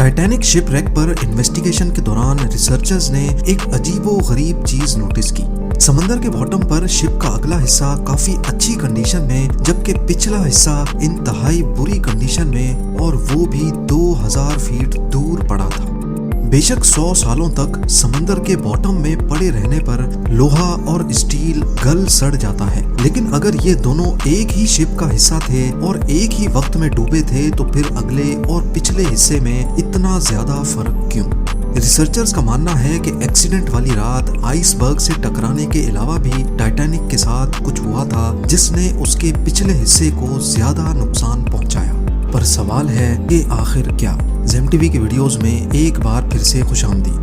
Titanic shipwreck पर investigation के दौरान रिसर्चर्स ने एक अजीबो-गरीब चीज नोटिस की। समंदर के बॉटम पर शिप का अगला हिस्सा काफी अच्छी कंडीशन में, जबकि पिछला हिस्सा इंतहाई बुरी कंडीशन में, और वो भी 2000 फीट दूर पड़ा था। बेशक 100 सालों तक समंदर के बॉटम में पड़े रहने पर लोहा और स्टील गल सड़ जाता है, लेकिन अगर ये दोनों एक ही शिप का हिस्सा थे और एक ही वक्त में डूबे थे तो फिर अगले और पिछले हिस्से में इतना ज्यादा फर्क क्यों? रिसर्चर्स का मानना है कि एक्सीडेंट वाली रात आइसबर्ग से टकराने के अलावा भी टाइटैनिक के साथ कुछ हुआ था जिसने उसके पिछले हिस्से को ज्यादा नुकसान पहुंचाया। पर सवाल है कि आखिर क्या? जेम टीवी की वीडियोस में एक बार फिर से खुशामदीद।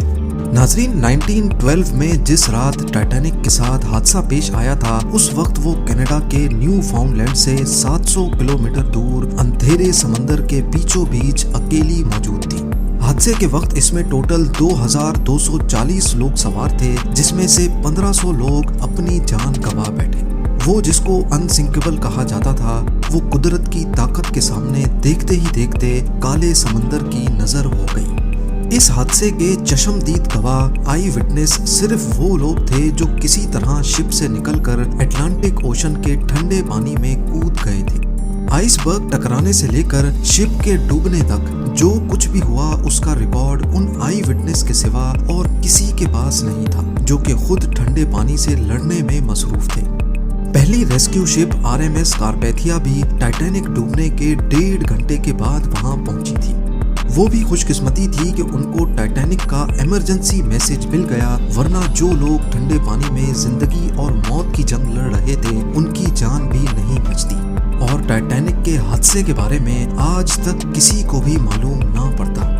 नाजरीन, 1912 में जिस रात टाइटैनिक के साथ हादसा पेश आया था, उस वक्त वो कनाडा के न्यू फाउंडलैंड से 700 किलोमीटर दूर अंधेरे समंदर के बीचों बीच अकेली मौजूद थी। हादसे के वक्त इसमें टोटल 2240 लोग सवार थे, जिसमें से 1500 लोग अपनी जान गंवा बैठे। वो जिसको अनसिंकेबल कहा जाता था, वो कुदरत की ताकत के सामने देखते ही देखते काले समंदर की नजर हो गई। इस हादसे के चश्मदीद गवाह आई विटनेस सिर्फ वो लोग थे जो किसी तरह शिप से निकलकर अटलांटिक ओशन के ठंडे पानी में कूद गए थे। आइसबर्ग टकराने से लेकर शिप के डूबने तक जो कुछ भी हुआ, उसका रिकॉर्ड उन आई विटनेस के सिवा और किसी के पास नहीं था, जो कि खुद ठंडे पानी से लड़ने में मसरूफ थे। पहली रेस्क्यू शिप RMS कारपैथिया भी टाइटैनिक डूबने के 1.5 घंटे के बाद वहां पहुंची थी। वो भी खुशकिस्मती थी कि उनको टाइटैनिक का इमरजेंसी मैसेज मिल गया, वरना जो लोग ठंडे पानी में जिंदगी और मौत की जंग लड़ रहे थे, उनकी जान भी नहीं बचती। और टाइटैनिक के हादसे के बारे में आज तक किसी को भी मालूम ना पड़ता।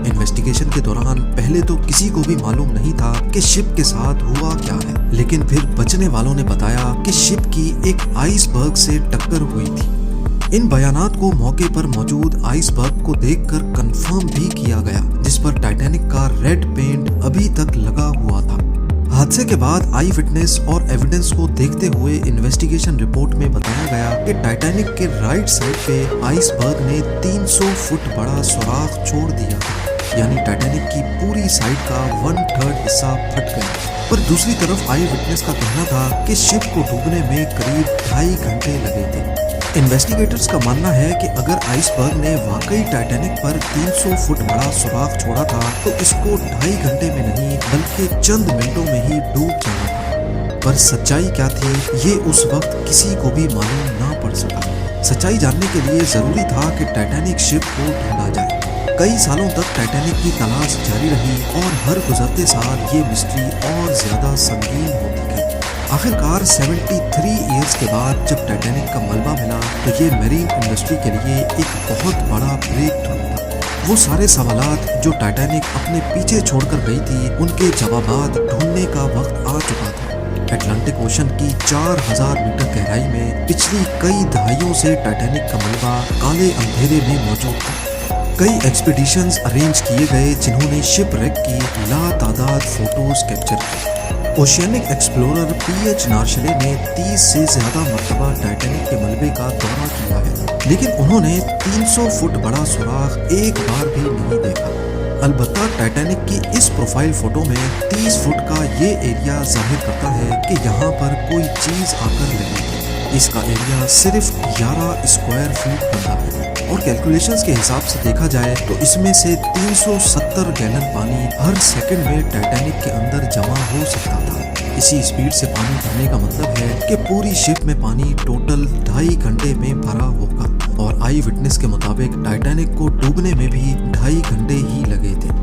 इन्वेस्टिगेशन के दौरान पहले तो किसी को भी मालूम नहीं था कि शिप के साथ हुआ क्या है, लेकिन फिर बचने वालों ने बताया कि शिप की एक आइसबर्ग से टक्कर हुई थी। इन बयानात को मौके पर मौजूद आइसबर्ग को देखकर कंफर्म भी किया गया, जिस पर टाइटैनिक का रेड पेंट अभी तक लगा हुआ था। हादसे के बाद आई विटनेस और एविडेंस को देखते हुए इन्वेस्टिगेशन रिपोर्ट में बताया गया कि टाइटैनिक के राइट साइड पे आइसबर्ग ने 300 फुट बड़ा सुराख छोड़ दिया, यानी टाइटैनिक की पूरी साइड का 1/3 हिस्सा फट गया। पर दूसरी तरफ आई विटनेस का कहना था कि शिप को डूबने में करीब 2.5 घंटे लगे थे। इन्वेस्टिगेटर्स का मानना है कि अगर आइसबर्ग ने वाकई टाइटैनिक पर 300 फुट बड़ा सुराख छोड़ा था, तो इसको 2.5 घंटे में नहीं बल्कि चंद मिनटों में ही डूब जाना था। पर सच्चाई क्या थी, ये उस वक्त किसी को भी मालूम ना पड़ सका। सच्चाई जानने के लिए जरूरी था कि टाइटैनिक शिप को ढूंढा जाए। कई सालों तक टाइटैनिक की तलाश जारी रही और हर गुजरते साल ये मिस्ट्री और ज्यादा संगीन होती गई। आखिरकार 73 इयर्स के बाद जब टाइटैनिक का मलबा मिला, तो ये मैरीन इंडस्ट्री के लिए एक बहुत बड़ा ब्रेक थ्रू था। वो सारे सवालात जो टाइटैनिक अपने पीछे छोड़कर गई थी, उनके जवाबात ढूंढने का वक्त आ चुका था। अटलांटिक ओशन की 4000 मीटर गहराई में पिछली कई दहाइयों से टाइटैनिक का मलबा काले अंधेरे में मौजूद था। कई एक्सपीडिशंस अरेंज किए गए जिन्होंने शिपरेक की लातादाद फोटोज कैप्चर की। ओशियनिक एक्सप्लोरर PH नार्शले ने 30 से ज्यादा मरतबा टाइटैनिक के मलबे का दौरा किया है, लेकिन उन्होंने 300 फुट बड़ा सुराख एक बार भी नहीं देखा। अलबत्ता टाइटैनिक की इस प्रोफाइल फोटो में 30 फुट का ये एरिया जाहिर करता है कि यहाँ पर कोई चीज आकर लगी है। इसका एरिया सिर्फ 11 स्क्वायर फीट बनता है, और कैलकुलेशंस के हिसाब से देखा जाए तो इसमें से 370 गैलन पानी हर सेकंड में टाइटैनिक के अंदर जमा हो सकता था। इसी स्पीड से पानी भरने का मतलब है कि पूरी शिप में पानी टोटल 2.5 घंटे में भरा होगा, और आई विटनेस के मुताबिक टाइटैनिक को डूबने में भी 2.5 घंटे ही लगे थे।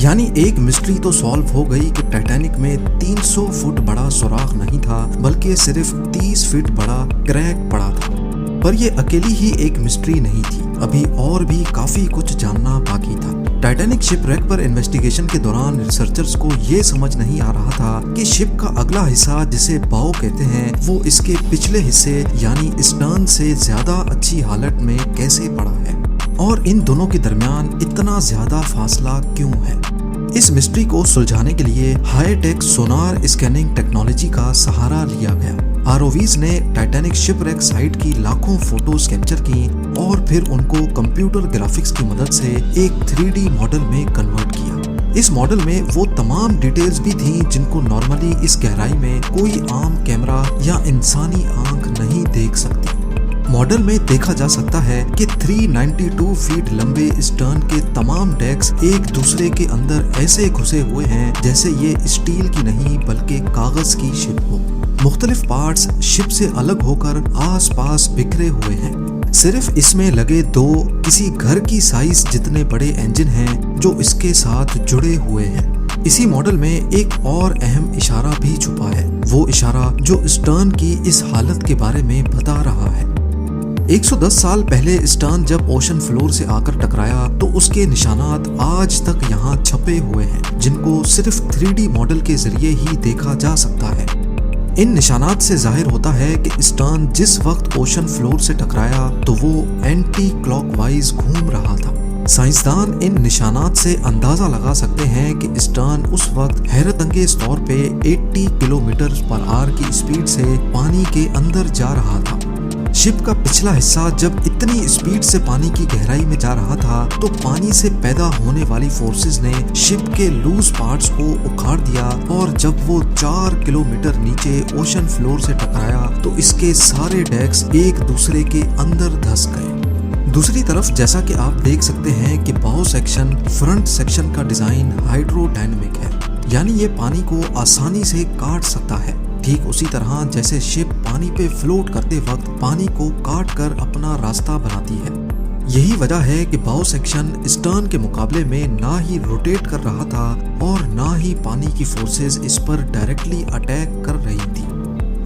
यानी एक मिस्ट्री तो सॉल्व हो गई कि टाइटैनिक में 300 फुट बड़ा सुराख नहीं था, बल्कि सिर्फ 30 फीट बड़ा क्रैक पड़ा था। पर ये अकेली ही एक मिस्ट्री नहीं थी, अभी और भी काफी कुछ जानना बाकी था। टाइटैनिक शिपरेक पर इन्वेस्टिगेशन के दौरान रिसर्चर्स को ये समझ नहीं आ रहा था कि शिप का अगला हिस्सा, जिसे बाव कहते हैं, वो इसके पिछले हिस्से यानी स्टर्न से ज्यादा अच्छी हालत में कैसे पड़ा है, और इन दोनों के दरमियान इतना ज्यादा फासला क्यों है। इस मिस्ट्री को सुलझाने के लिए हाई टेक सोनार स्कैनिंग टेक्नोलॉजी का सहारा लिया गया। आरओवीज ने टाइटैनिक शिपरेक साइट की लाखों फोटोज कैप्चर की और फिर उनको कंप्यूटर ग्राफिक्स की मदद से एक 3D मॉडल में कन्वर्ट किया। इस मॉडल में वो तमाम डिटेल्स भी थी जिनको नॉर्मली इस गहराई में कोई आम कैमरा या इंसानी आंख नहीं देख सकती। मॉडल में देखा जा सकता है कि 392 फीट लंबे स्टर्न के तमाम डेक्स एक दूसरे के अंदर ऐसे घुसे हुए हैं जैसे ये स्टील की नहीं बल्कि कागज की शिप हो। मुख्तलिफ पार्ट्स शिप से अलग होकर आसपास बिखरे हुए हैं। सिर्फ इसमें लगे दो किसी घर की साइज जितने बड़े इंजन हैं जो इसके साथ जुड़े हुए हैं। इसी मॉडल में एक और अहम इशारा भी छुपा है, वो इशारा जो स्टर्न की इस हालत के बारे में बता रहा है। 110 साल पहले स्टर्न जब ओशन फ्लोर से आकर टकराया तो उसके निशानात आज तक यहाँ छपे हुए हैं, जिनको सिर्फ 3D मॉडल के जरिए ही देखा जा सकता है। इन निशानात से जाहिर होता है कि स्टर्न जिस वक्त ओशन फ्लोर से टकराया तो वो एंटी क्लॉकवाइज घूम रहा था। साइंसदान इन निशानात से अंदाजा लगा सकते हैं कि स्टर्न उस वक्त हैरतअंगेज तौर पे 80 किलोमीटर पर आवर की स्पीड से पानी के अंदर जा रहा था। शिप का पिछला हिस्सा जब इतनी स्पीड से पानी की गहराई में जा रहा था तो पानी से पैदा होने वाली फोर्सेस ने शिप के लूज पार्ट्स को उखाड़ दिया और जब वो 4 किलोमीटर नीचे ओशन फ्लोर से टकराया तो इसके सारे डेक्स एक दूसरे के अंदर धंस गए। दूसरी तरफ जैसा कि आप देख सकते हैं कि बाउ सेक्शन फ्रंट सेक्शन का डिजाइन हाइड्रोडायनेमिक है, यानी ये पानी को आसानी से काट सकता है, ठीक उसी तरह जैसे शिप पानी पे फ्लोट करते वक्त पानी को काट कर अपना रास्ता बनाती है। यही वजह है कि बाउ सेक्शन स्टर्न के मुकाबले में ना ही रोटेट कर रहा था और ना ही पानी की फोर्सेस इस पर डायरेक्टली अटैक कर रही थी।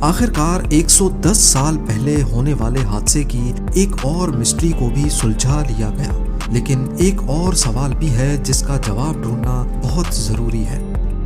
आखिरकार 110 साल पहले होने वाले हादसे की एक और मिस्ट्री को भी सुलझा लिया गया, लेकिन एक और सवाल भी है जिसका जवाब ढूंढना बहुत जरूरी है।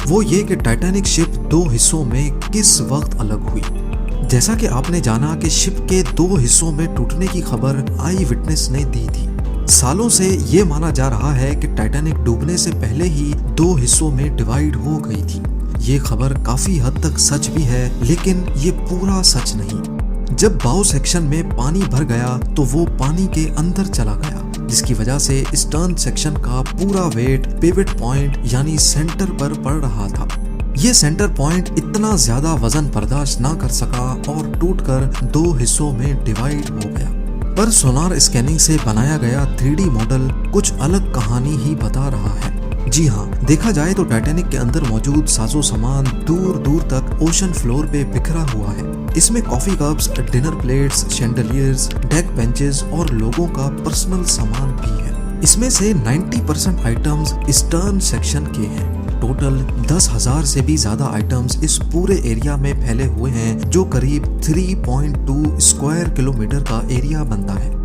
वो ये कि टाइटैनिक शिप दो हिस्सों में किस वक्त अलग हुई। जैसा कि आपने जाना कि शिप के दो हिस्सों में टूटने की खबर आई विटनेस ने दी थी। सालों से ये माना जा रहा है कि टाइटैनिक डूबने से पहले ही दो हिस्सों में डिवाइड हो गई थी। ये खबर काफी हद तक सच भी है, लेकिन ये पूरा सच नहीं। जब बाउ सेक्शन में पानी भर गया तो वो पानी के अंदर चला गया, जिसकी वजह से स्टर्न सेक्शन का पूरा वेट पिवट पॉइंट यानी सेंटर पर पड़ रहा था। ये सेंटर पॉइंट इतना ज्यादा वजन बर्दाश्त ना कर सका और टूटकर दो हिस्सों में डिवाइड हो गया। पर सोनार स्कैनिंग से बनाया गया 3D मॉडल कुछ अलग कहानी ही बता रहा है। जी हाँ, देखा जाए तो टाइटैनिक के अंदर मौजूद साजो सामान दूर दूर तक ओशन फ्लोर पे बिखरा हुआ है। इसमें coffee cups, dinner plates, chandeliers, deck benches और लोगों का पर्सनल सामान भी है। इसमें से 90% आइटम्स स्टर्न सेक्शन के हैं। टोटल 10,000 से भी ज्यादा आइटम्स इस पूरे एरिया में फैले हुए हैं, जो करीब 3.2 स्क्वायर किलोमीटर का एरिया बनता है।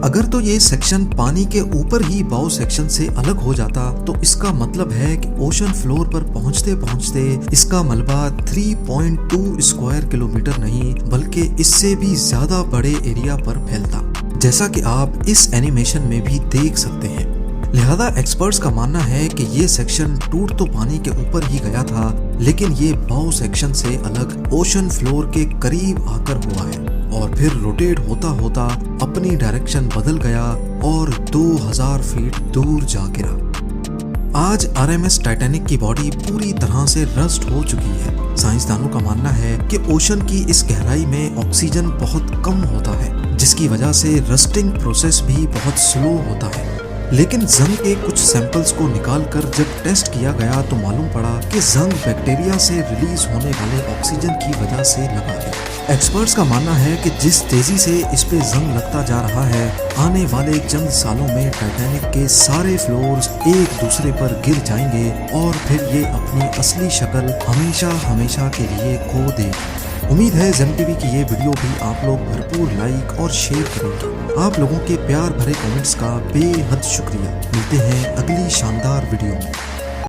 अगर तो ये सेक्शन पानी के ऊपर ही बाउ सेक्शन से अलग हो जाता तो इसका मतलब है कि ओशन फ्लोर पर पहुंचते पहुंचते इसका मलबा 3.2 स्क्वायर किलोमीटर नहीं बल्कि इससे भी ज्यादा बड़े एरिया पर फैलता, जैसा कि आप इस एनिमेशन में भी देख सकते हैं। लिहाजा एक्सपर्ट्स का मानना है कि ये सेक्शन टूट तो पानी के ऊपर ही गया था, लेकिन ये बाउ सेक्शन से अलग ओशन फ्लोर के करीब आकर हुआ है और फिर रोटेट होता होता अपनी डायरेक्शन बदल गया और 2000 फीट दूर जा गिरा। आज RMS टाइटैनिक की बॉडी पूरी तरह से रस्ट हो चुकी है। साइंसदानों का मानना है कि ओशन की इस गहराई में ऑक्सीजन बहुत कम होता है, जिसकी वजह से रस्टिंग प्रोसेस भी बहुत स्लो होता है। लेकिन जंग के कुछ सैंपल्स को निकालकर जब टेस्ट किया गया तो मालूम पड़ा कि जंग बैक्टीरिया से रिलीज होने वाले ऑक्सीजन की वजह से लगा है। एक्सपर्ट्स का मानना है कि जिस तेजी से इस पे जंग लगता जा रहा है, आने वाले चंद सालों में टाइटैनिक के सारे फ्लोर्स एक दूसरे पर गिर जाएंगे और फिर ये अपनी असली शक्ल हमेशा हमेशा के लिए खो देगी। उम्मीद है ज़ेम टीवी की ये वीडियो भी आप लोग भरपूर लाइक और शेयर करेंगे। आप लोगों के प्यार भरे कमेंट्स का बेहद शुक्रिया। मिलते हैं अगली शानदार वीडियो में।